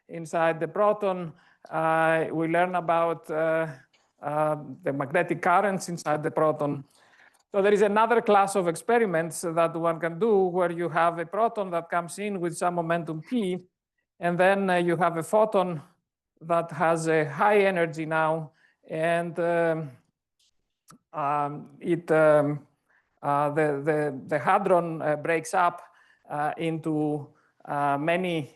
inside the proton. We learn about the magnetic currents inside the proton. So there is another class of experiments that one can do where you have a proton that comes in with some momentum p, and then you have a photon that has a high energy now, and the hadron breaks up into many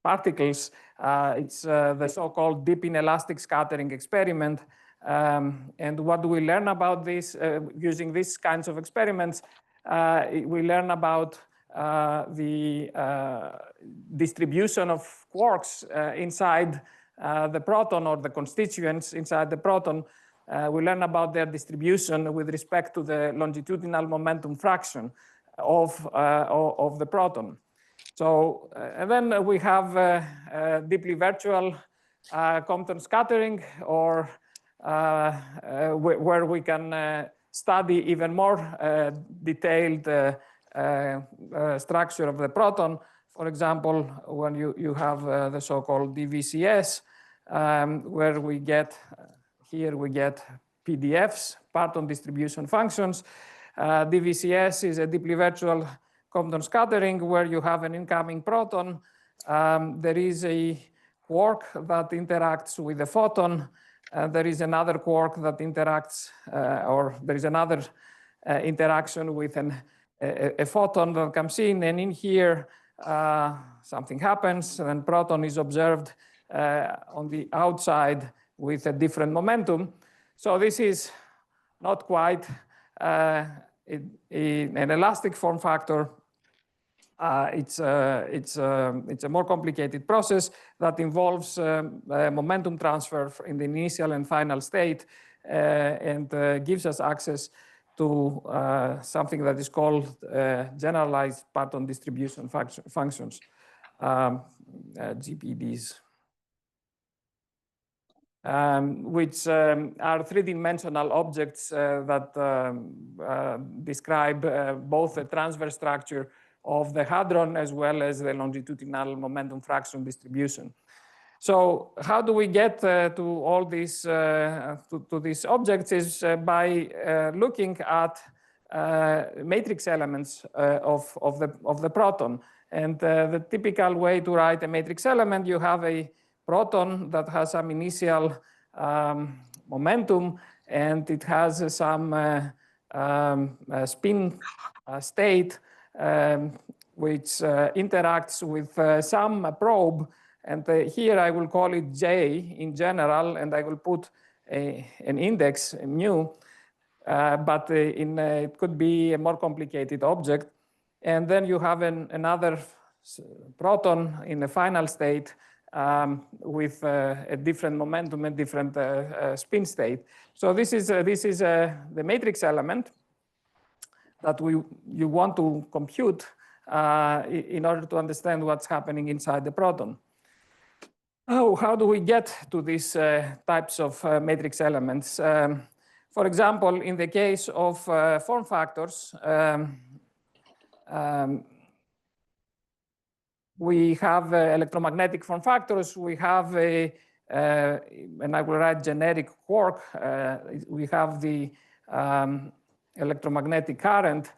particles. It's the so-called deep inelastic scattering experiment. And what do we learn about this? Using these kinds of experiments, we learn about the distribution of quarks inside the proton, or the constituents inside the proton. We learn about their distribution with respect to the longitudinal momentum fraction of the proton. So, and then we have deeply virtual Compton scattering, or where we can study even more detailed structure of the proton. For example, when you have the so-called DVCS, where we get, here we get PDFs, parton distribution functions. DVCS is a deeply virtual Compton scattering where you have an incoming proton. There is a quark that interacts with the photon. There is another quark that interacts, or there is another interaction with a photon that comes in, and in here something happens, and proton is observed on the outside with a different momentum. So this is not quite an elastic form factor. It's a more complicated process that involves momentum transfer in the initial and final state, and gives us access to something that is called generalized parton distribution functions, GPDs, which are three-dimensional objects that describe both the transverse structure of the hadron as well as the longitudinal momentum fraction distribution. So how do we get to all these to these objects is by looking at matrix elements of the proton. And the typical way to write a matrix element, you have a proton that has some initial momentum, and it has some spin state which interacts with some probe. And here I will call it J in general, and I will put an index, mu, but it could be a more complicated object. And then you have another proton in the final state with a different momentum and different spin state. So this is the matrix element that you want to compute in order to understand what's happening inside the proton. How do we get to these types of matrix elements? For example, in the case of form factors, we have electromagnetic form factors. We have and I will write generic quark. We have the electromagnetic current,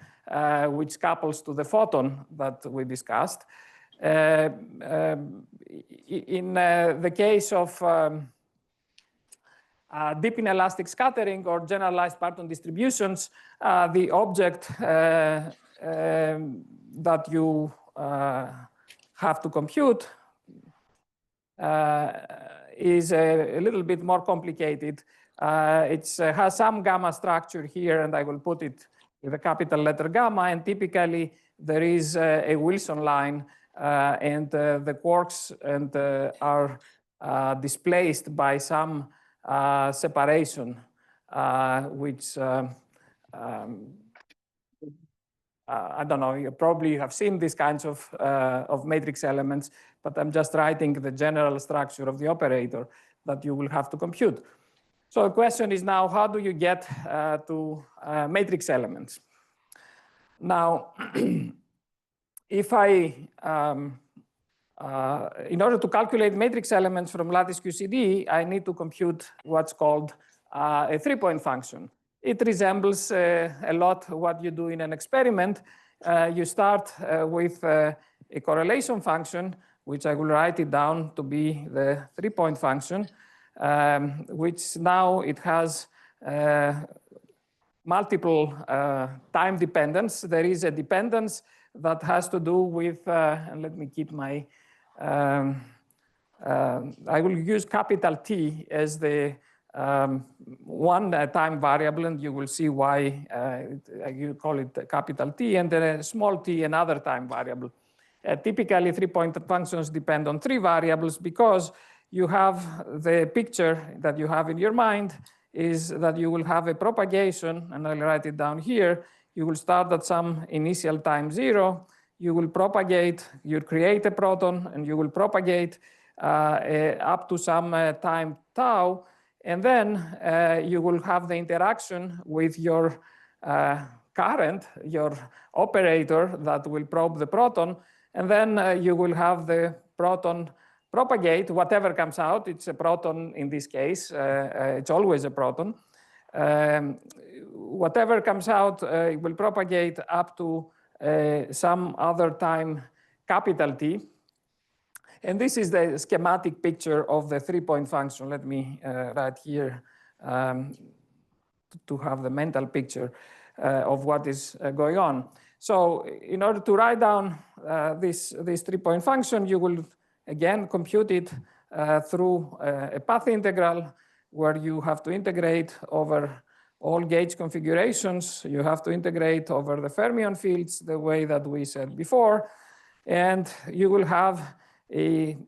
which couples to the photon that we discussed. In the case of deep inelastic scattering or generalized parton distributions, the object that you have to compute is a little bit more complicated. It has some gamma structure here, and I will put it with a capital letter gamma. And typically, there is a Wilson line, and the quarks are displaced by some separation, which I don't know, you probably have seen these kinds of matrix elements, but I'm just writing the general structure of the operator that you will have to compute. So the question is now, how do you get to matrix elements? Now, if I in order to calculate matrix elements from lattice QCD, I need to compute what's called a 3-point function. It resembles a lot what you do in an experiment. You start with a correlation function, which I will write it down to be the 3-point function, which now it has multiple time dependence. There is a dependence that has to do with, and let me keep my, I will use capital T as the one time variable, and you will see why you call it capital T, and then a small t, another time variable. Typically, 3-point functions depend on 3 variables because you have the picture that you have in your mind is that you will have a propagation, and I'll write it down here. You will start at some initial time 0. You will propagate, you create a proton, and you will propagate up to some time tau. And then you will have the interaction with your current, your operator that will probe the proton. And then you will have the proton propagate, whatever comes out. It's a proton in this case. It's always a proton. Whatever comes out, it will propagate up to some other time, capital T. And this is the schematic picture of the 3-point function. Let me write here to have the mental picture of what is going on. So in order to write down this 3-point function, you will again compute it through a path integral where you have to integrate over all gauge configurations. You have to integrate over the fermion fields the way that we said before. And you will have an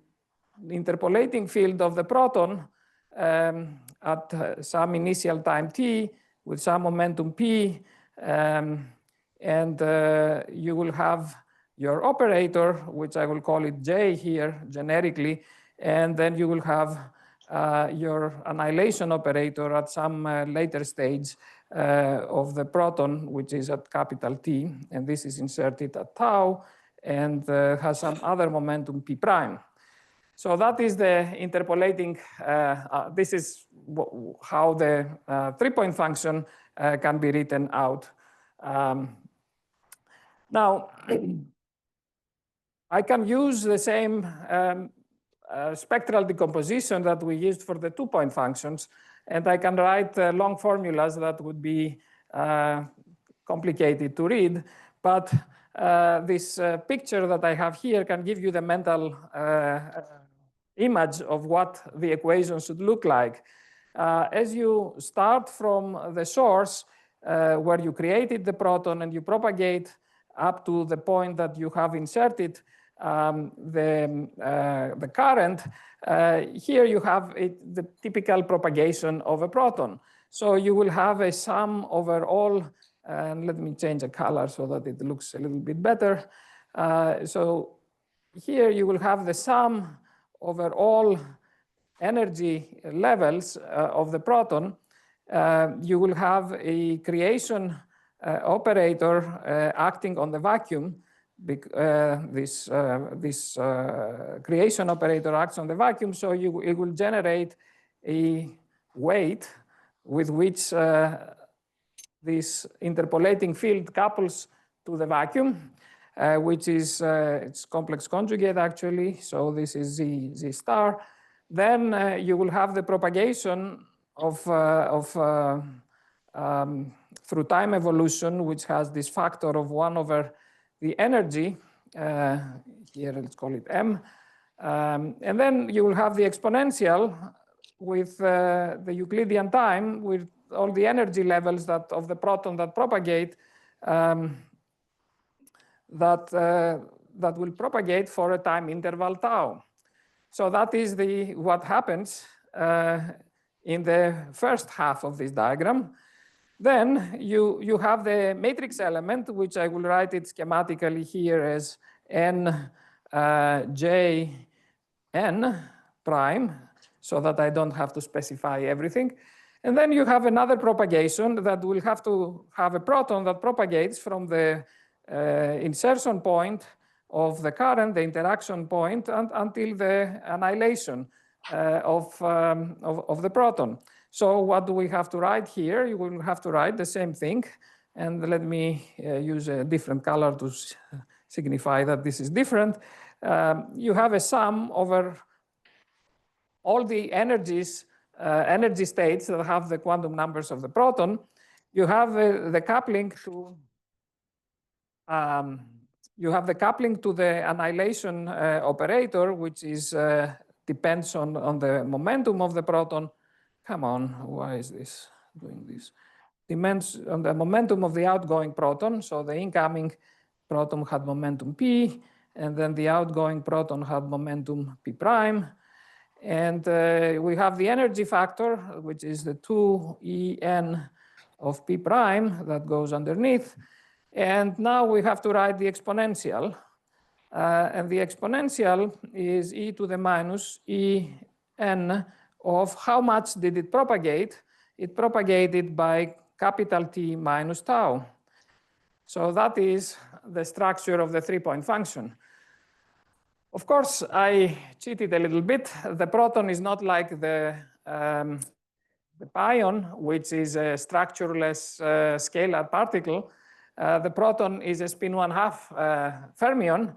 interpolating field of the proton at some initial time t with some momentum p. And you will have your operator, which I will call it J here generically. And then you will have your annihilation operator at some later stage of the proton, which is at capital T. And this is inserted at tau and has some other momentum p prime. So that is the interpolating, this is how the 3-point function can be written out. Now, I can use the same spectral decomposition that we used for the 2-point functions, and I can write long formulas that would be complicated to read, but this picture that I have here can give you the mental image of what the equation should look like. As you start from the source where you created the proton and you propagate up to the point that you have inserted the current, here you have the typical propagation of a proton. So you will have a sum over all, and let me change the color so that it looks a little bit better. So here you will have the sum over all energy levels of the proton. You will have a creation operator acting on the vacuum. This creation operator acts on the vacuum, so it will generate a weight with which this interpolating field couples to the vacuum, which is its complex conjugate actually. So this is Z star. Then you will have the propagation of through time evolution, which has this factor of 1 over the energy. Here, let's call it M. And then you will have the exponential with the Euclidean time with all the energy levels of the proton that propagate that will propagate for a time interval tau. So that is what happens in the first half of this diagram. Then you have the matrix element, which I will write it schematically here as n j n prime, so that I don't have to specify everything. And then you have another propagation that will have to have a proton that propagates from the insertion point of the current, the interaction point, until the annihilation of the proton. So what do we have to write here? You will have to write the same thing. And let me use a different color to signify that this is different. You have a sum over all the energies, energy states that have the quantum numbers of the proton. You have the coupling to the annihilation operator, which is depends on the momentum of the proton. Come on, why is this doing this? Depends on the momentum of the outgoing proton. So the incoming proton had momentum p, and then the outgoing proton had momentum p prime. And we have the energy factor, which is the 2En of p prime that goes underneath. And now we have to write the exponential. And the exponential is e to the minus En of how much did it propagate. It propagated by capital T minus tau. So that is the structure of the 3-point function. Of course, I cheated a little bit. The proton is not like the pion, which is a structureless scalar particle. The proton is a spin 1/2 fermion.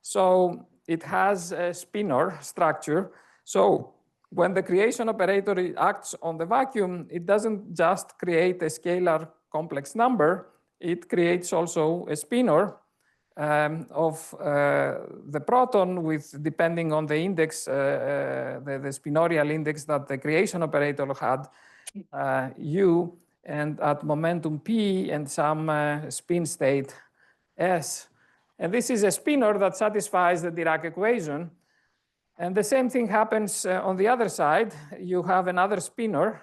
So it has a spinor structure. So when the creation operator acts on the vacuum, it doesn't just create a scalar complex number. It creates also a spinor of the proton with, depending on the index, the spinorial index that the creation operator had, U, and at momentum P and some spin state S. And this is a spinor that satisfies the Dirac equation. And the same thing happens on the other side. You have another spinor,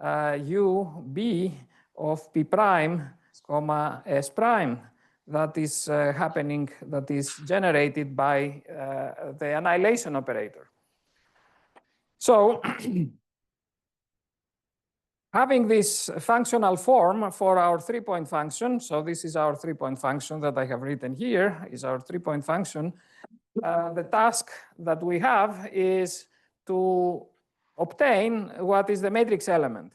UB of P prime, comma S prime, that is happening, that is generated by the annihilation operator. So having this functional form for our 3-point function, so this is our 3-point function that I have written here, is our 3-point function. The task that we have is to obtain what is the matrix element.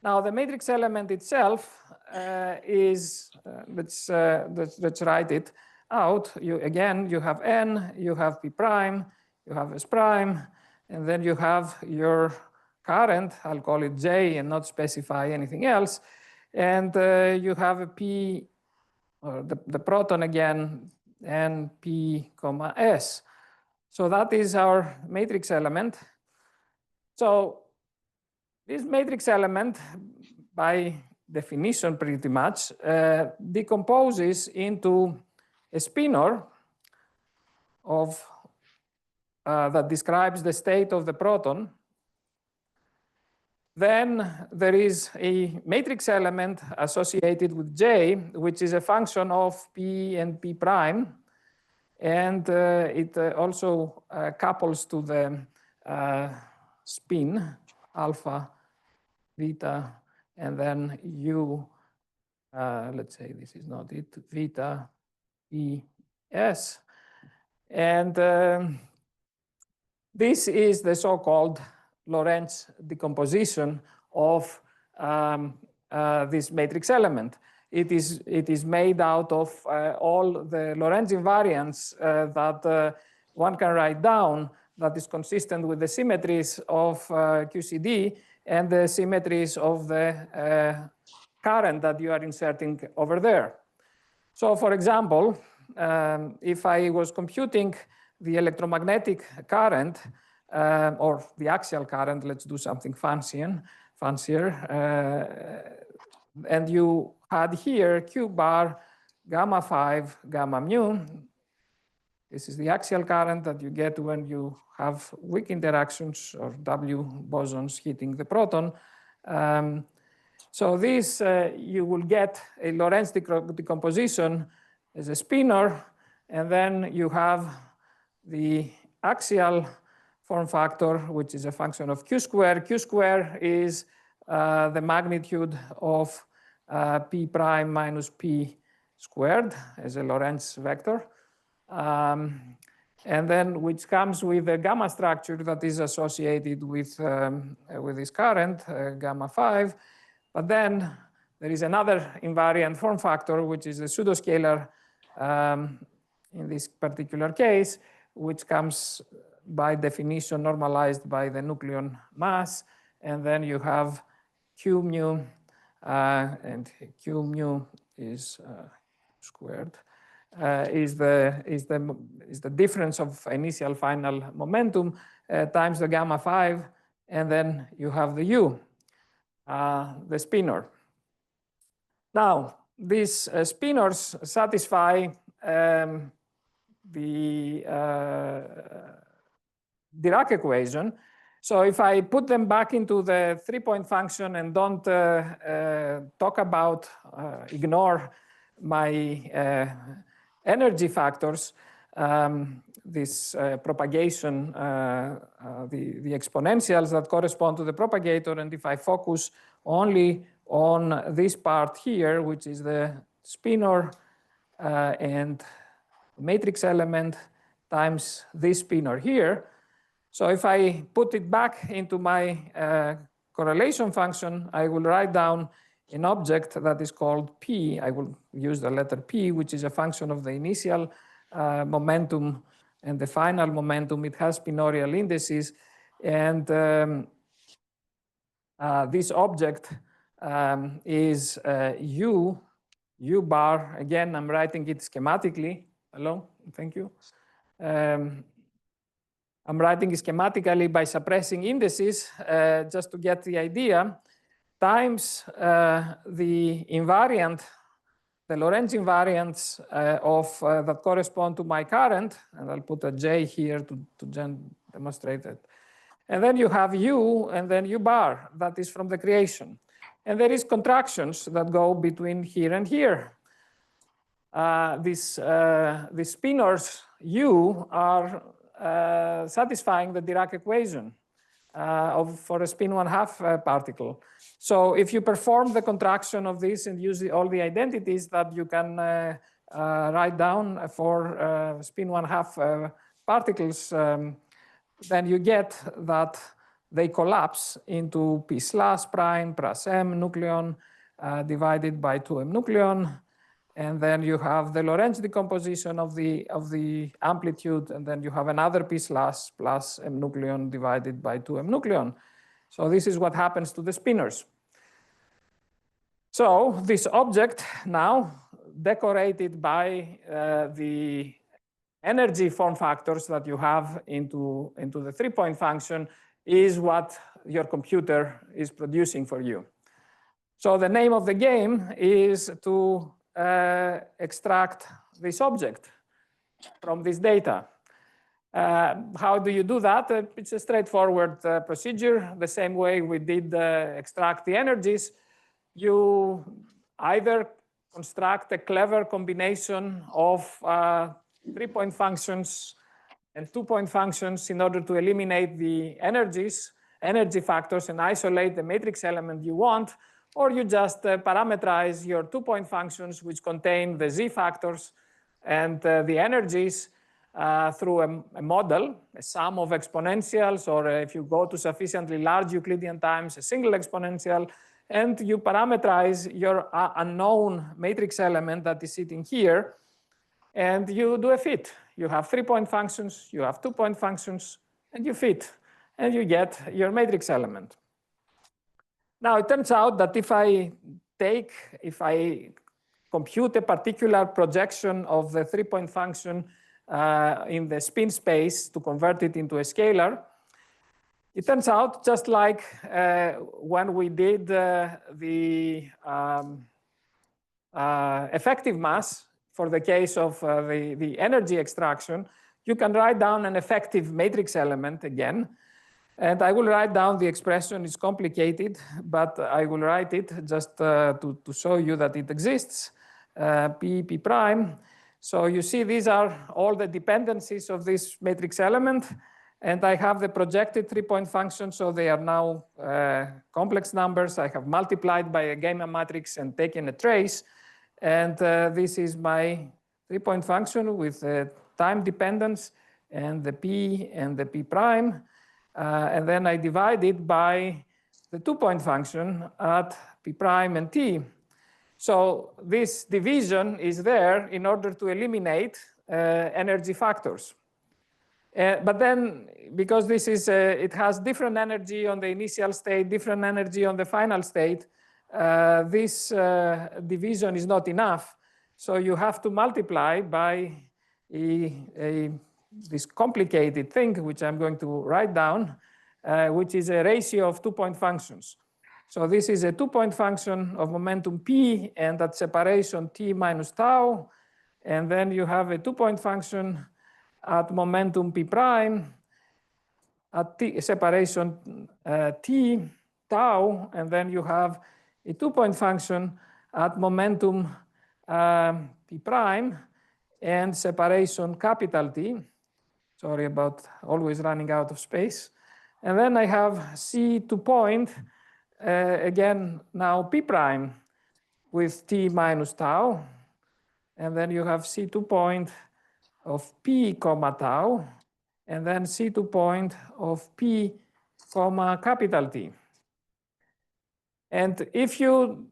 Now, the matrix element itself is, let's write it out. Again, you have N, you have P prime, you have S prime, and then you have your current, I'll call it J and not specify anything else. And you have a P, or the proton again, N, P, comma, S. So that is our matrix element. So this matrix element, by definition pretty much, decomposes into a spinor of, that describes the state of the proton. Then there is a matrix element associated with J, which is a function of P and P prime. And it also couples to the spin, alpha, beta, and then U, let's say this is not it, beta, E, S. And this is the so-called Lorentz decomposition of this matrix element. It is made out of all the Lorentz invariants that one can write down, that is consistent with the symmetries of QCD and the symmetries of the current that you are inserting over there. So for example, if I was computing the electromagnetic current, or the axial current, let's do something fancier, and you had here Q bar, gamma 5, gamma mu. This is the axial current that you get when you have weak interactions or W bosons hitting the proton. So this, you will get a Lorentz decomposition as a spinor, and then you have the axial form factor, which is a function of Q square. Q square is the magnitude of P prime minus P squared as a Lorentz vector. And then which comes with a gamma structure that is associated with this current, gamma 5. But then there is another invariant form factor, which is a pseudoscalar in this particular case, which comes by definition normalized by the nucleon mass. And then you have Q mu, and Q mu is squared. Is the difference of initial final momentum times the gamma 5, and then you have the U, the spinor. Now, these spinors satisfy the Dirac equation. So if I put them back into the 3-point function and don't talk about, ignore my energy factors, this propagation, the exponentials that correspond to the propagator, and if I focus only on this part here, which is the spinor and matrix element times this spinor here. So if I put it back into my correlation function, I will write down an object that is called P. I will use the letter P, which is a function of the initial momentum and the final momentum. It has spinorial indices. And this object is U bar. Again, I'm writing it schematically. Hello, thank you. I'm writing it schematically by suppressing indices just to get the idea, times the invariant, the Lorentz invariants that correspond to my current, and I'll put a J here to demonstrate it. And then you have U, and then U bar, that is from the creation. And there is contractions that go between here and here. These spinors U are satisfying the Dirac equation for a spin 1/2 particle. So if you perform the contraction of this and use all the identities that you can write down for spin 1/2 particles, then you get that they collapse into P slash prime plus M nucleon divided by 2M nucleon. And then you have the Lorentz decomposition of the amplitude, and then you have another P slash plus M nucleon divided by 2M nucleon. So this is what happens to the spinors. So this object now decorated by the energy form factors that you have into the 3-point function is what your computer is producing for you. So the name of the game is to extract this object from this data. How do you do that? It's a straightforward procedure. The same way we did extract the energies. You either construct a clever combination of 3-point functions and 2-point functions in order to eliminate the energy factors and isolate the matrix element you want, or you just parameterize your 2-point functions, which contain the z factors and the energies through a model, a sum of exponentials, or if you go to sufficiently large Euclidean times, a single exponential, and you parameterize your unknown matrix element that is sitting here, and you do a fit. You have 3-point functions, you have 2-point functions, and you fit, and you get your matrix element. Now, it turns out that if I compute a particular projection of the 3-point function in the spin space to convert it into a scalar, it turns out just like when we did the effective mass for the case of the energy extraction, you can write down an effective matrix element again. And I will write down the expression. It's complicated, but I will write it just to show you that it exists, P prime. So you see these are all the dependencies of this matrix element. And I have the projected 3-point function, so they are now complex numbers. I have multiplied by a gamma matrix and taken a trace. And this is my 3-point function with time dependence and the p and the p prime. And then I divide it by the 2-point function at p prime and t. So this division is there in order to eliminate energy factors. But then, because this is, it has different energy on the initial state, different energy on the final state, this division is not enough. So you have to multiply by this complicated thing, which I'm going to write down, which is a ratio of 2-point functions. So this is a 2-point function of momentum p and at separation t minus tau. And then you have a 2-point function at momentum p prime at t, separation t tau, and then you have a 2-point function at momentum p prime and separation capital T. Sorry about always running out of space. And then I have c 2-point, again now p prime with t minus tau, and then you have c 2-point of p comma tau, and then c 2-point of p comma capital T. And if you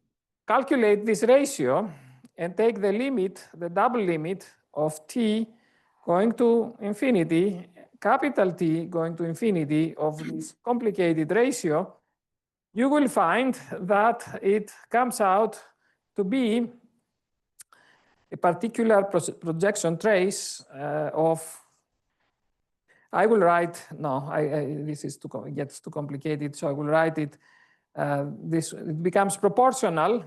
calculate this ratio and take the limit, the double limit of t going to infinity, capital T going to infinity of this complicated ratio, you will find that it comes out to be a particular projection trace of, I will write, no, this is it gets too complicated, so I will write it, it becomes proportional,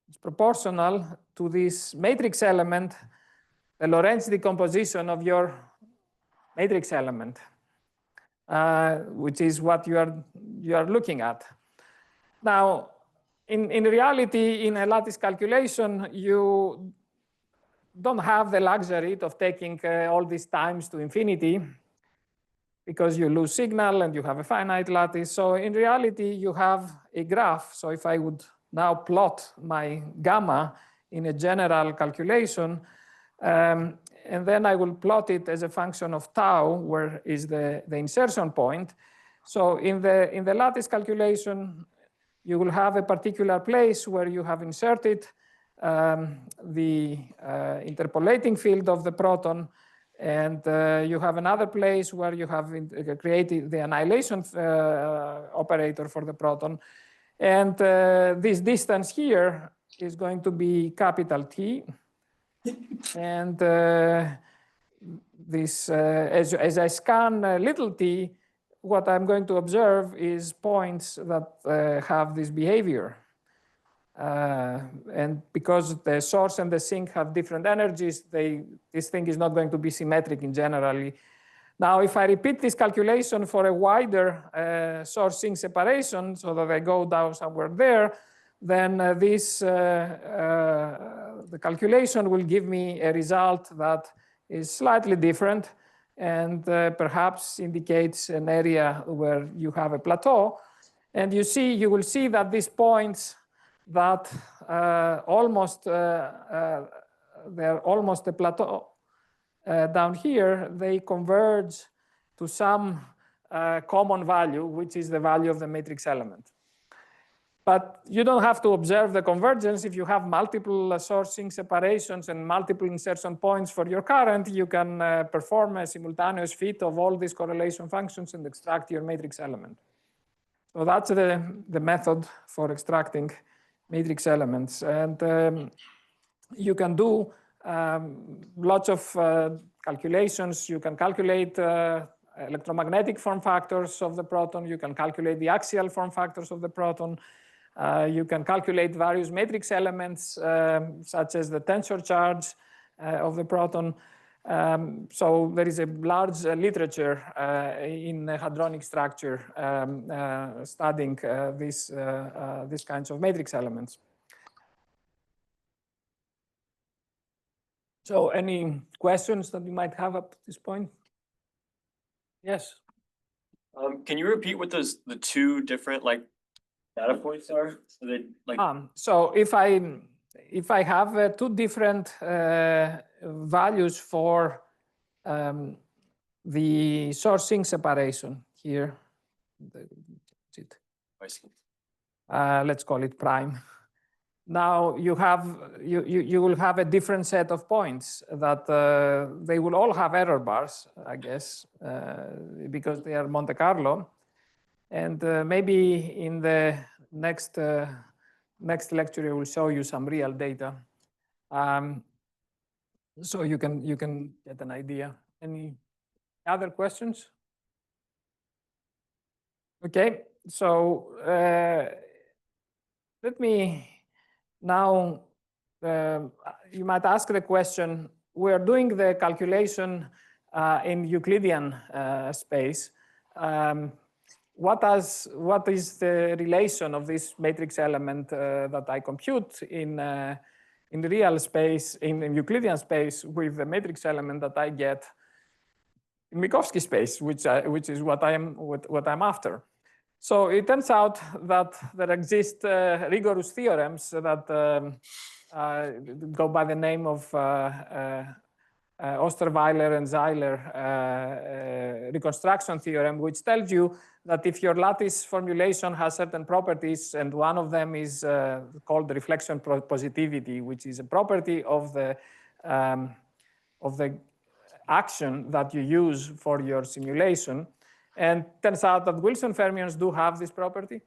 it's proportional to this matrix element, the Lorentz decomposition of your matrix element, which is what you are looking at. Now, in reality, in a lattice calculation, you don't have the luxury of taking all these times to infinity because you lose signal and you have a finite lattice. So in reality, you have a graph. So if I would now plot my gamma in a general calculation, and then I will plot it as a function of tau, where is the insertion point. So in the lattice calculation, you will have a particular place where you have inserted the interpolating field of the proton, and you have another place where you have created the annihilation operator for the proton. And this distance here is going to be capital T. And this, as I scan little t, what I'm going to observe is points that have this behavior. And because the source and the sink have different energies, this thing is not going to be symmetric in generally. Now, if I repeat this calculation for a wider source-sink separation, so that I go down somewhere there, then the calculation will give me a result that is slightly different and perhaps indicates an area where you have a plateau. And you will see that these points that they're almost a plateau down here, they converge to some common value, which is the value of the matrix element. But you don't have to observe the convergence. If you have multiple sourcing separations and multiple insertion points for your current, you can perform a simultaneous fit of all these correlation functions and extract your matrix element. So that's the method for extracting matrix elements. And you can do lots of calculations. You can calculate electromagnetic form factors of the proton. You can calculate the axial form factors of the proton. You can calculate various matrix elements, such as the tensor charge of the proton. So there is a large literature in hadronic structure studying these kinds of matrix elements. So any questions that you might have up to this point? Yes. Can you repeat what the two different data points are? So they so if I have two different values for the sourcing separation here. Let's call it prime. Now you will have a different set of points that they will all have error bars, I guess, because they are Monte Carlo. And maybe in the next lecture, I will show you some real data, so you can get an idea. Any other questions? Okay, so let me now. You might ask the question: we're doing the calculation in Euclidean space. What is the relation of this matrix element that I compute in the real space, in Euclidean space, with the matrix element that I get in Minkowski space, which is what I'm after? So it turns out that there exist rigorous theorems that go by the name of Osterweiler and Zeiler reconstruction theorem, which tells you that if your lattice formulation has certain properties, and one of them is called the reflection positivity, which is a property of the action that you use for your simulation. And turns out that Wilson fermions do have this property.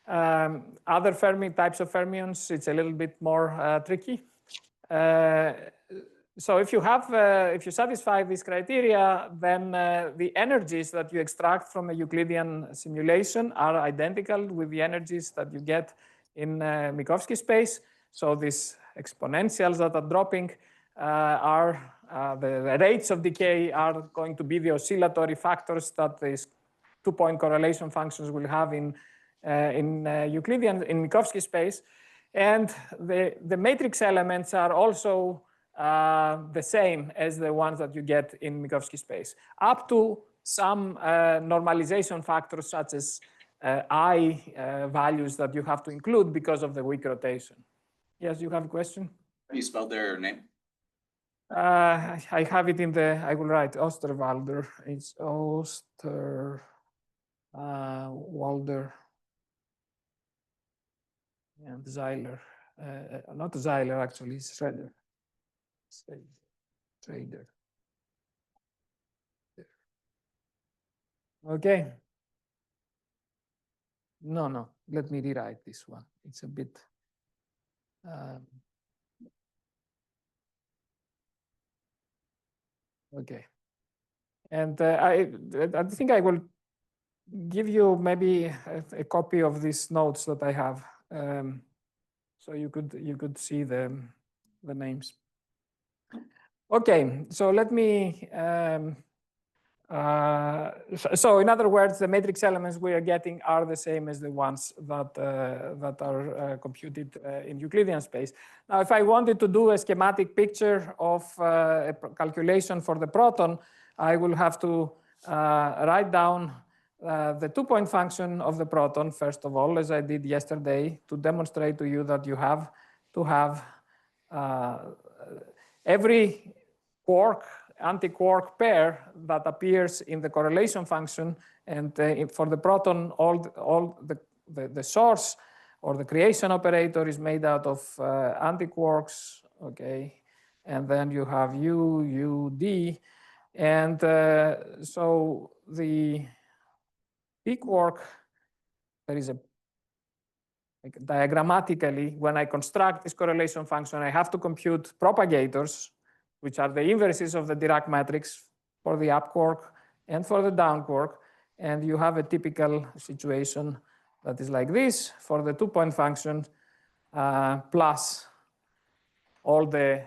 Other types of fermions, it's a little bit more tricky. So if you satisfy this criteria, then the energies that you extract from a Euclidean simulation are identical with the energies that you get in Minkowski space. So these exponentials that are dropping are the rates of decay are going to be the oscillatory factors that these two-point correlation functions will have in Minkowski space. And the matrix elements are also the same as the ones that you get in Minkowski space, up to some normalization factors such as I values that you have to include because of the weak rotation. Yes, you have a question? How do you spell their name? I have it in the, I will write Osterwalder. It's Walder and Zeiler. Not Zeiler, actually, it's Schrader. Trader. Okay. No, let me rewrite this one. It's a bit. Okay. And I think I will give you maybe a copy of these notes that I have, so you could see the names. Okay, so let me. So in other words, the matrix elements we are getting are the same as the ones that are computed in Euclidean space. Now, if I wanted to do a schematic picture of a calculation for the proton, I will have to write down the two-point function of the proton, first of all, as I did yesterday, to demonstrate to you that you have to have every quark, anti-quark pair that appears in the correlation function, and for the proton, all the source or the creation operator is made out of anti-quarks, okay, and then you have U, D, and so the P quark, there is a, like, diagrammatically, when I construct this correlation function, I have to compute propagators, which are the inverses of the Dirac matrix for the up quark and for the down quark. And you have a typical situation that is like this for the two-point function plus all the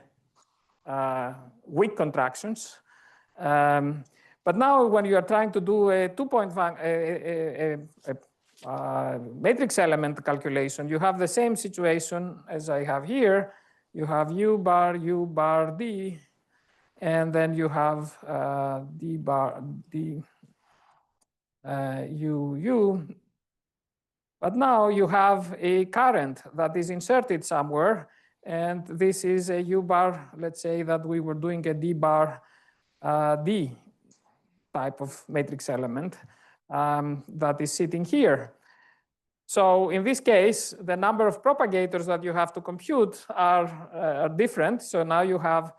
weak contractions. But now when you are trying to do a two-point matrix element calculation, you have the same situation as I have here. You have U bar, D, and then you have D bar, D, U. But now you have a current that is inserted somewhere, and this is a U bar. Let's say that we were doing a D bar D type of matrix element that is sitting here. So in this case, the number of propagators that you have to compute are different. So now you have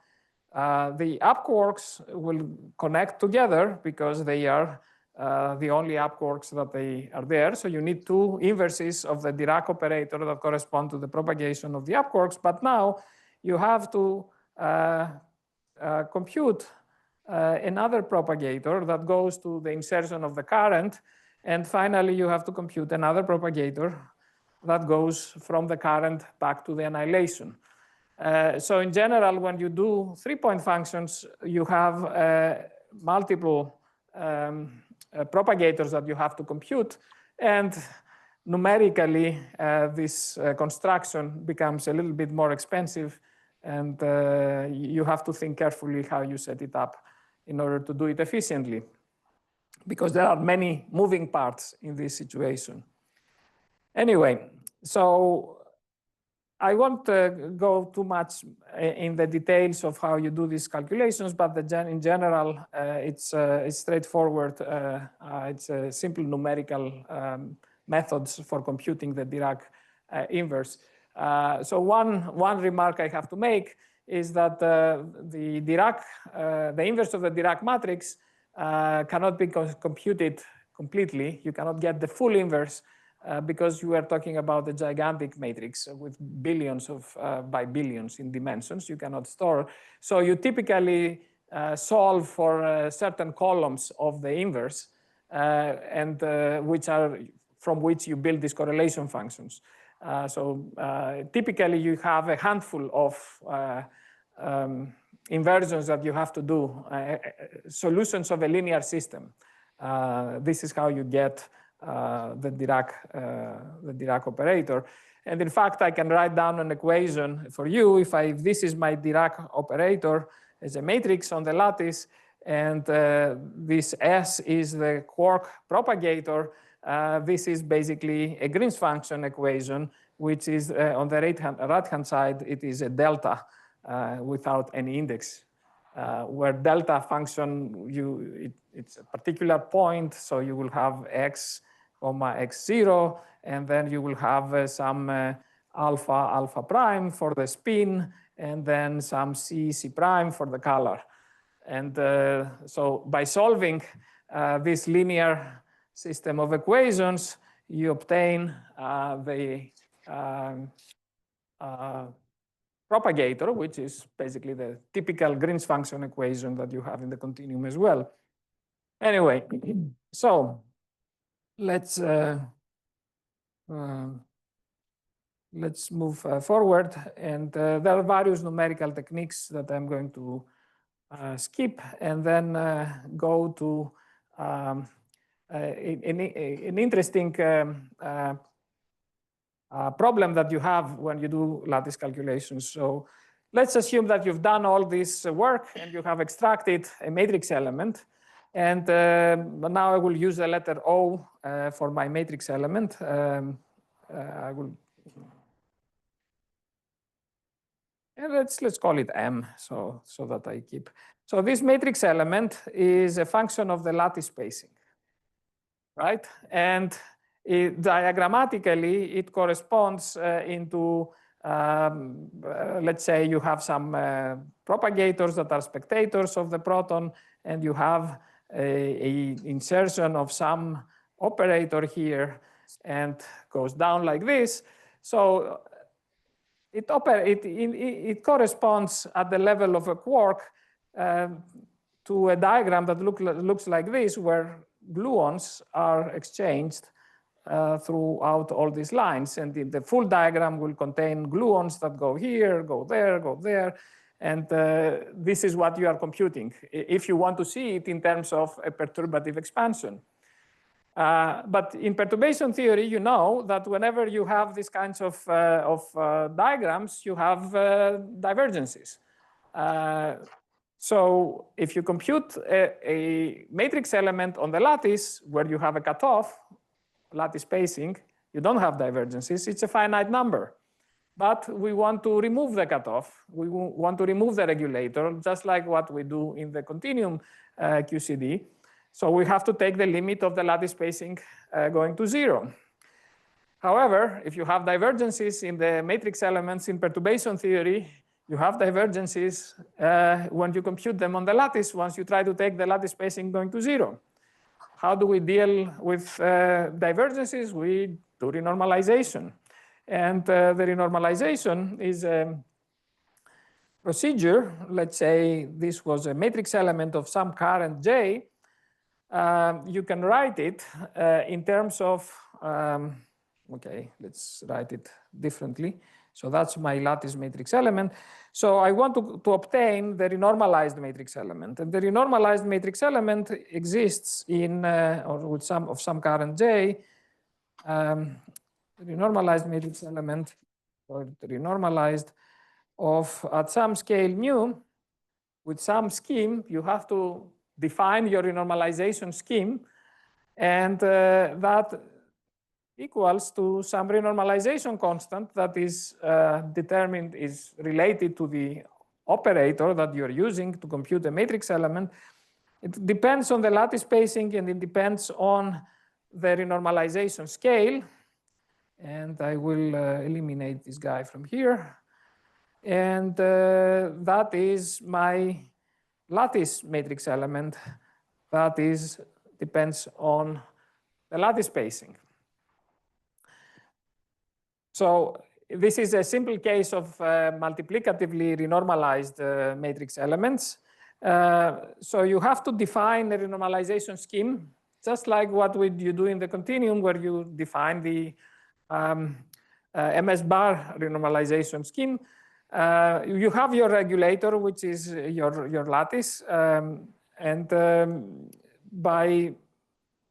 the up quarks will connect together because they are the only up quarks that they are there. So you need two inverses of the Dirac operator that correspond to the propagation of the up quarks. But now you have to compute another propagator that goes to the insertion of the current. And finally, you have to compute another propagator that goes from the current back to the annihilation. So in general, when you do 3-point functions, you have multiple propagators that you have to compute. And numerically, this construction becomes a little bit more expensive. And you have to think carefully how you set it up in order to do it efficiently, because there are many moving parts in this situation. Anyway, so I won't go too much in the details of how you do these calculations, but in general, it's straightforward. It's a simple numerical methods for computing the Dirac inverse. So one remark I have to make is that the inverse of the Dirac matrix cannot be computed completely. You cannot get the full inverse because you are talking about a gigantic matrix with billions by billions in dimensions. You cannot store. So you typically solve for certain columns of the inverse, and from which you build these correlation functions. Typically you have a handful of inversions that you have to do, solutions of a linear system. This is how you get the Dirac operator. And in fact, I can write down an equation for you. If this is my Dirac operator as a matrix on the lattice, and this S is the quark propagator, this is basically a Green's function equation, which is on the right-hand side, it is a delta without any index, where delta function, it's a particular point, so you will have x, x0, and then you will have some alpha prime for the spin, and then some c prime for the color. And so by solving this linear system of equations, you obtain the propagator, which is basically the typical Green's function equation that you have in the continuum as well. Anyway, so let's move forward. And there are various numerical techniques that I'm going to skip and then go to an interesting problem that you have when you do lattice calculations. So let's assume that you've done all this work and you have extracted a matrix element. And now I will use the letter O for my matrix element. I will, and let's call it M, so that I keep. So this matrix element is a function of the lattice spacing, right? And diagrammatically, it corresponds into, let's say you have some propagators that are spectators of the proton, and you have a insertion of some operator here, and goes down like this. So it corresponds at the level of a quark to a diagram that looks like this, where gluons are exchanged throughout all these lines. And the full diagram will contain gluons that go here, go there, go there. And this is what you are computing, if you want to see it in terms of a perturbative expansion. But in perturbation theory, you know that whenever you have these kinds of diagrams, you have divergences. So if you compute a matrix element on the lattice where you have a cutoff, lattice spacing, you don't have divergences. It's a finite number. but we want to remove the cutoff. We want to remove the regulator, just like what we do in the continuum QCD. So we have to take the limit of the lattice spacing going to 0. However, if you have divergences in the matrix elements in perturbation theory, you have divergences when you compute them on the lattice once you try to take the lattice spacing going to 0. How do we deal with divergences? We do renormalization. And the renormalization is a procedure. Let's say this was a matrix element of some current J. You can write it in terms of, okay, let's write it differently. So that's my lattice matrix element. So I want to obtain the renormalized matrix element. And the renormalized matrix element exists in, or with some current J. The renormalized matrix element, or the renormalized of at some scale mu, with some scheme, you have to define your renormalization scheme, and that equals to some renormalization constant that is determined, is related to the operator that you're using to compute the matrix element. It depends on the lattice spacing, and it depends on the renormalization scale. And I will eliminate this guy from here. And that is my lattice matrix element that depends on the lattice spacing. So this is a simple case of multiplicatively renormalized matrix elements. So you have to define a renormalization scheme, just like what you do in the continuum, where you define the MS bar renormalization scheme. You have your regulator, which is your lattice. By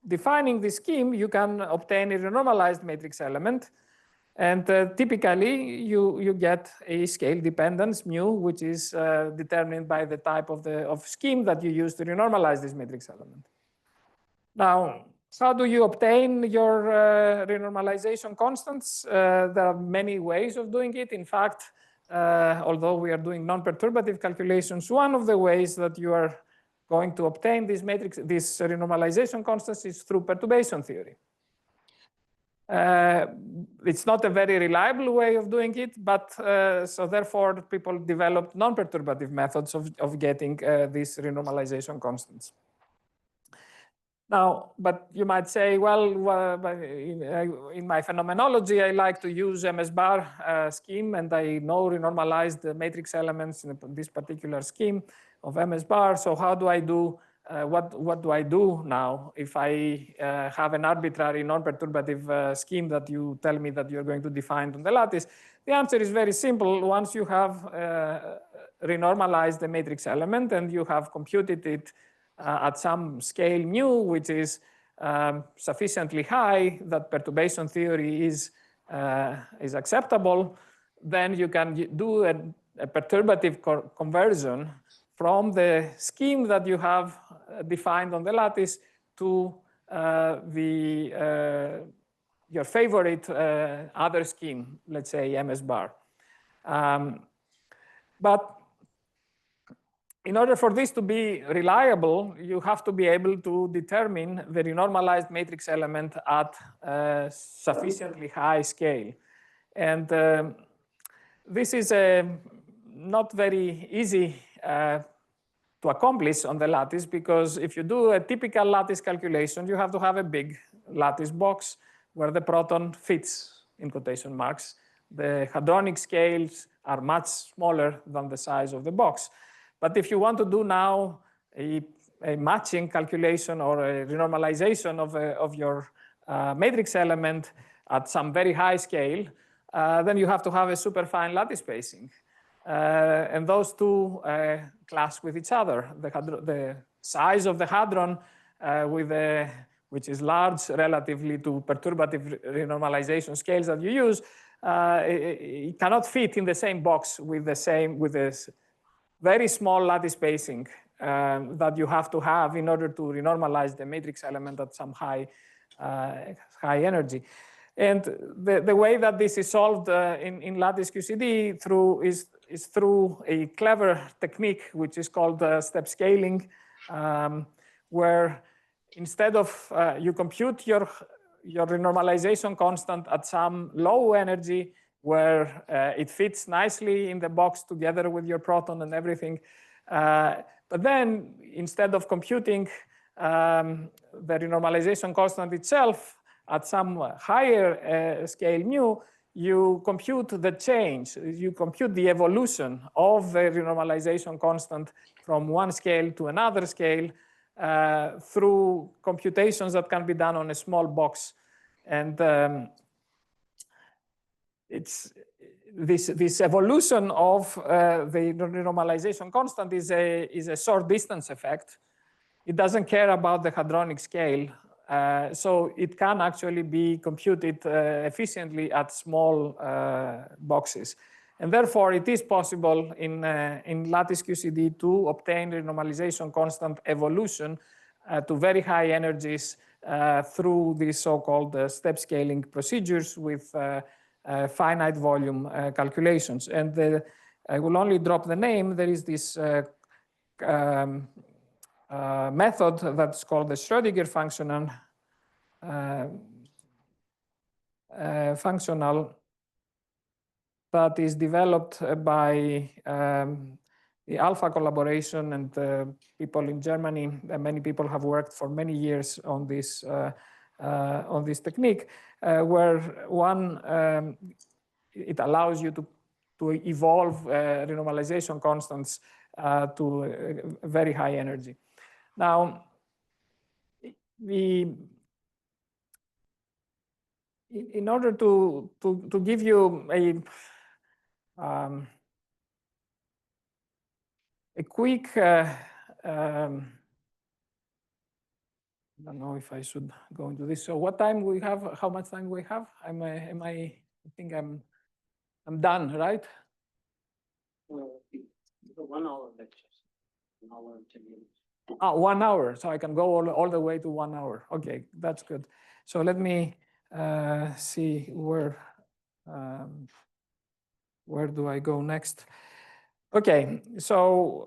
defining the scheme, you can obtain a renormalized matrix element. And typically, you get a scale dependence mu, which is determined by the type of scheme that you use to renormalize this matrix element. Now, how do you obtain your renormalization constants? There are many ways of doing it. In fact, although we are doing non-perturbative calculations, one of the ways that you are going to obtain this renormalization constants is through perturbation theory. It's not a very reliable way of doing it, but so therefore people developed non-perturbative methods of getting these renormalization constants. Now, but you might say, well, in my phenomenology, I like to use MS bar scheme, and I know renormalized matrix elements in this particular scheme of MS bar. So how do I do? What do I do now if I have an arbitrary non-perturbative scheme that you tell me that you're going to define on the lattice? The answer is very simple. Once you have renormalized the matrix element and you have computed it at some scale mu, which is sufficiently high that perturbation theory is acceptable, then you can do a perturbative conversion from the scheme that you have defined on the lattice to your favorite other scheme, let's say MS bar. But in order for this to be reliable, you have to be able to determine the renormalized matrix element at a sufficiently high scale. And this is not very easy to accomplish on the lattice, because if you do a typical lattice calculation, you have to have a big lattice box where the proton fits, in quotation marks. The hadronic scales are much smaller than the size of the box. But if you want to do now a matching calculation or a renormalization of your matrix element at some very high scale, then you have to have a superfine lattice spacing. And those two clash with each other. The size of the hadron, which is large relatively to perturbative renormalization scales that you use, it cannot fit in the same box with this very small lattice spacing that you have to have in order to renormalize the matrix element at some high energy. And the way that this is solved in Lattice QCD is through a clever technique, which is called step scaling, where instead of you compute your renormalization constant at some low energy where it fits nicely in the box together with your proton and everything. But then instead of computing the renormalization constant itself at some higher scale mu, you compute the change. You compute the evolution of the renormalization constant from one scale to another scale through computations that can be done on a small box. And it's this evolution of the renormalization constant is a short distance effect. It doesn't care about the hadronic scale. So it can actually be computed efficiently at small boxes. And therefore, it is possible in Lattice QCD to obtain renormalization constant evolution to very high energies through these so-called step scaling procedures with finite volume calculations. And I will only drop the name. There is this method that's called the Schrödinger functional that is developed by the Alpha collaboration and people in Germany. Many people have worked for many years on this technique, where it allows you to evolve renormalization constants to very high energy. Now, in order to give you a quick, I don't know if I should go into this. So what time we have? How much time we have? I think I'm done, right? 1 hour lectures. 1 hour and 10 minutes. 1 hour, so I can go all the way to 1 hour. Okay, that's good. So let me see where do I go next? Okay, so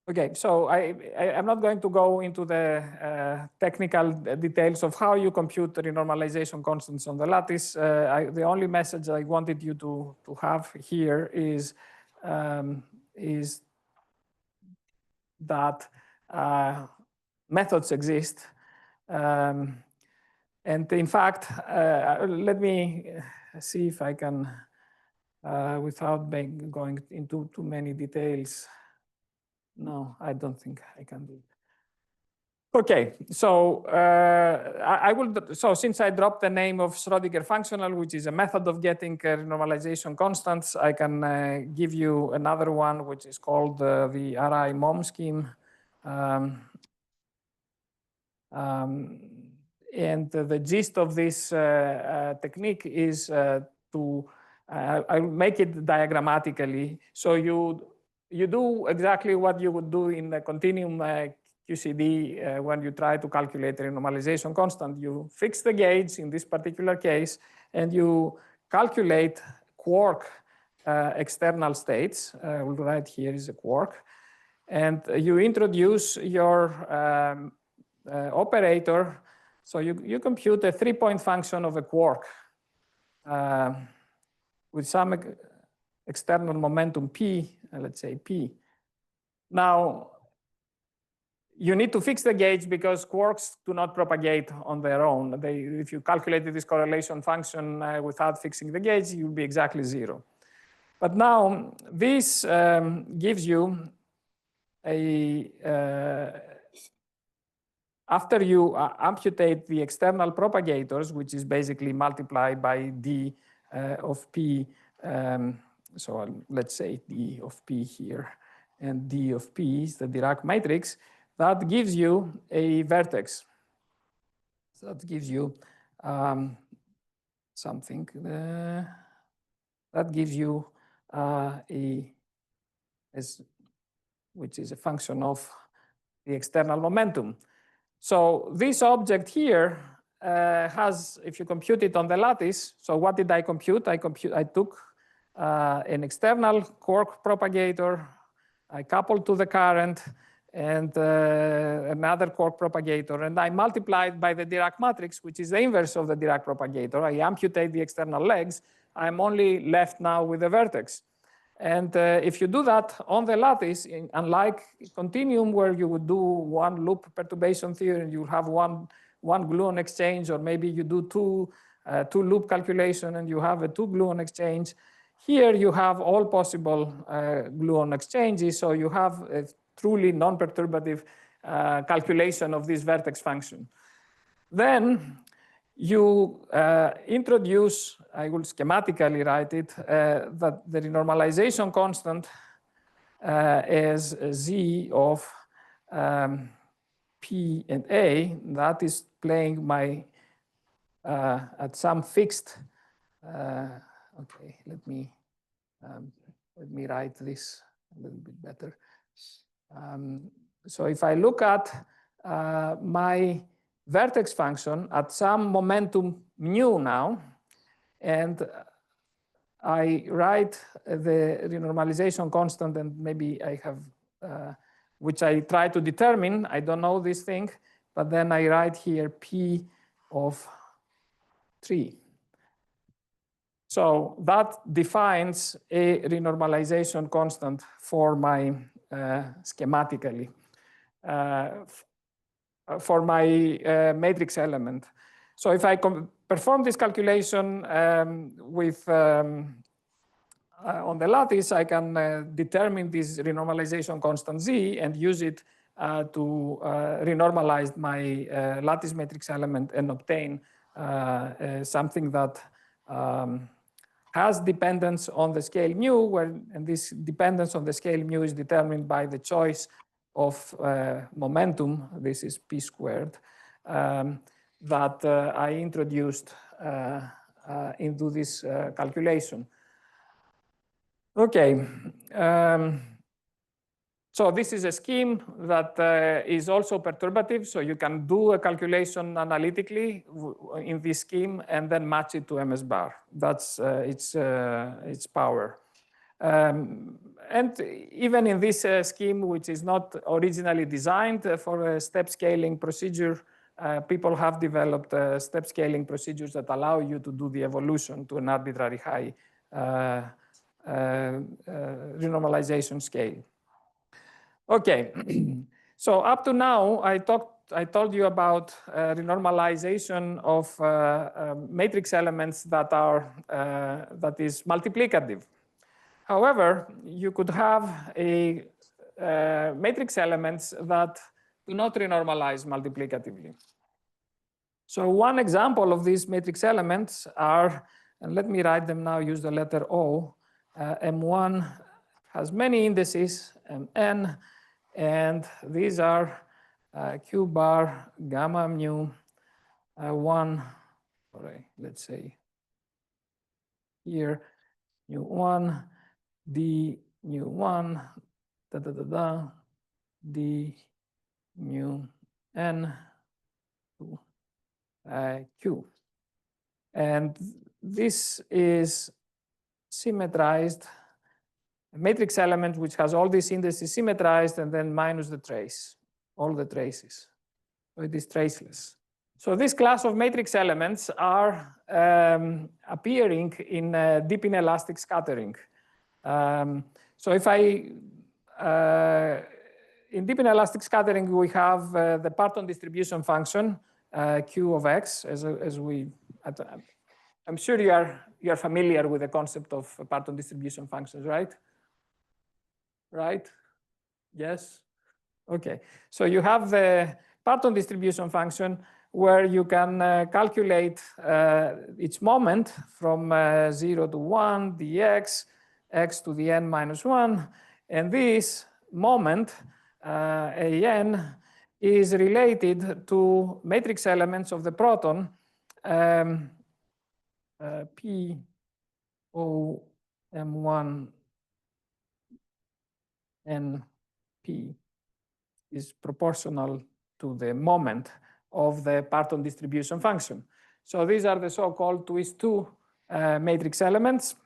okay, so I'm not going to go into the technical details of how you compute the renormalization constants on the lattice. The only message I wanted you to have here is that methods exist. And in fact, let me see if I can, without going into too many details. No, I don't think I can do it. Okay, so I will. So since I dropped the name of Schrödinger functional, which is a method of getting renormalization constants, I can give you another one, which is called the RI-MOM scheme. And the gist of this technique is I'll make it diagrammatically. So you do exactly what you would do in the continuum QCD when you try to calculate the renormalization constant. You fix the gauge in this particular case, and you calculate quark external states. We'll write here is a quark. And you introduce your operator. So you compute a 3-point function of a quark with some external momentum P, let's say P. Now, you need to fix the gauge because quarks do not propagate on their own. If you calculated this correlation function without fixing the gauge, you'll be exactly 0. But now, this gives you after you amputate the external propagators, which is basically multiplied by d of p, so let's say d of p here, and d of p is the Dirac matrix, that gives you a vertex. So that gives you something. That gives you which is a function of the external momentum. So this object here has, if you compute it on the lattice, so what did I compute? I took an external quark propagator, I coupled to the current, and another quark propagator, and I multiplied by the Dirac matrix, which is the inverse of the Dirac propagator. I amputate the external legs. I'm only left now with the vertex. And if you do that on the lattice, unlike continuum where you would do one loop perturbation theory and you have one gluon exchange, or maybe you do two loop calculation and you have a two gluon exchange, here you have all possible gluon exchanges, so you have a truly non-perturbative calculation of this vertex function. Then you introduce, I will schematically write it, that the renormalization constant is Z of P and A. That is playing my at some fixed. Okay, let me write this a little bit better. So if I look at my vertex function at some momentum mu now, and I write the renormalization constant, and maybe I have, which I try to determine, I don't know this thing, but then I write here P of 3. So that defines a renormalization constant for my schematically. For my matrix element. So if I perform this calculation with on the lattice, I can determine this renormalization constant Z and use it to renormalize my lattice matrix element and obtain something that has dependence on the scale mu, and this dependence on the scale mu is determined by the choice of momentum, this is p squared, that I introduced into this calculation. Okay, so this is a scheme that is also perturbative, so you can do a calculation analytically in this scheme and then match it to MS bar. That's its power. And even in this scheme, which is not originally designed for a step scaling procedure, people have developed step scaling procedures that allow you to do the evolution to an arbitrary high renormalization scale. Okay, so up to now, I told you about renormalization of matrix elements that is multiplicative. However, you could have a matrix elements that do not renormalize multiplicatively. So one example of these matrix elements are, and let me write them now, use the letter O. M1 has many indices, Mn, and these are Q bar, gamma mu, 1, sorry, let's say here, mu 1, d mu 1, da da da da, d mu n, q. And this is symmetrized, a matrix element which has all these indices symmetrized and then minus the trace, all the traces. So it is traceless. So this class of matrix elements are appearing in deep inelastic scattering. So if in deep inelastic scattering, we have the Parton distribution function, Q of X, I'm sure you are familiar with the concept of Parton distribution functions, right? Right? Yes? Okay. So you have the Parton distribution function where you can calculate its moment from 0 to 1, dx, x to the n minus 1. And this moment, an, is related to matrix elements of the proton, P, O, M1, N, P is proportional to the moment of the Parton distribution function. So these are the so-called twist 2 matrix elements,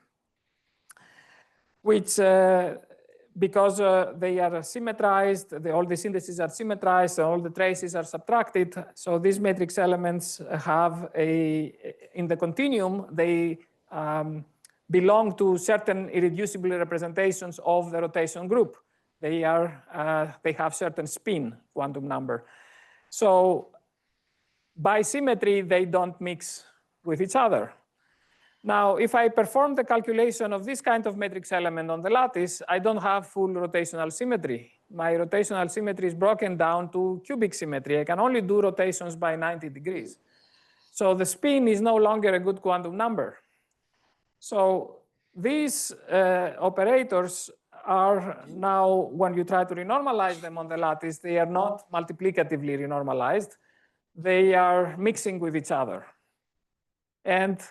which because they are symmetrized, all the indices are symmetrized, all the traces are subtracted. So these matrix elements have in the continuum, they belong to certain irreducible representations of the rotation group. They have certain spin quantum number. So by symmetry, they don't mix with each other. Now, if I perform the calculation of this kind of matrix element on the lattice, I don't have full rotational symmetry. My rotational symmetry is broken down to cubic symmetry. I can only do rotations by 90 degrees. So the spin is no longer a good quantum number. So these operators are now, when you try to renormalize them on the lattice, they are not multiplicatively renormalized. They are mixing with each other. And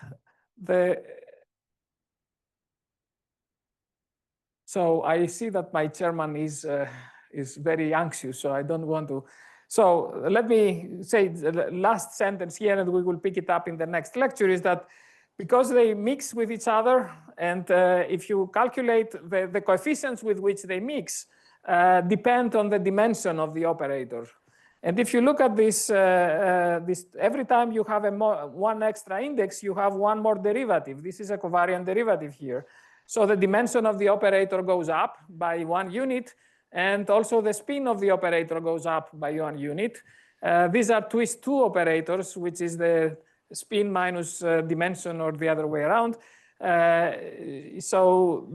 so I see that my chairman is very anxious, so I don't want to. So let me say the last sentence here, and we will pick it up in the next lecture, is that because they mix with each other, and if you calculate the coefficients with which they mix, depend on the dimension of the operator. And if you look at this, every time you have one extra index, you have one more derivative. This is a covariant derivative here. So the dimension of the operator goes up by 1 unit, and also the spin of the operator goes up by 1 unit. These are twist 2 operators, which is the spin minus dimension, or the other way around. So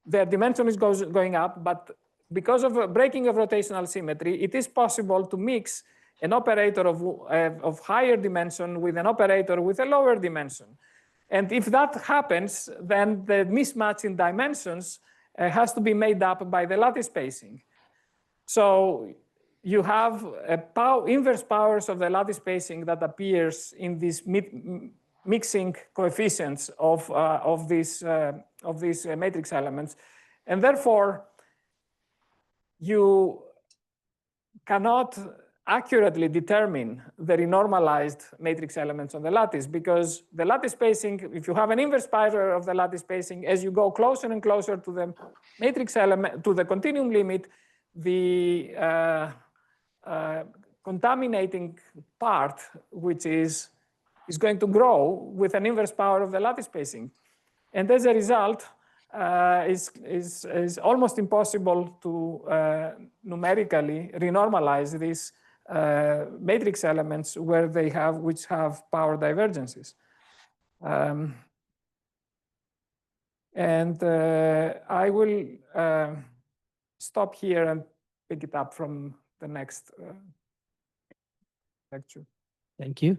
their dimension is going up, but because of a breaking of rotational symmetry, it is possible to mix an operator of higher dimension with an operator with a lower dimension. And if that happens, then the mismatch in dimensions has to be made up by the lattice spacing. So you have inverse powers of the lattice spacing that appears in these mixing coefficients of these matrix elements. And therefore, you cannot accurately determine the renormalized matrix elements on the lattice, because the lattice spacing, if you have an inverse power of the lattice spacing, as you go closer and closer to the matrix element, to the continuum limit, the contaminating part, which is going to grow with an inverse power of the lattice spacing. And as a result, is almost impossible to numerically renormalize these matrix elements which have power divergences. And I will stop here and pick it up from the next lecture. Thank you.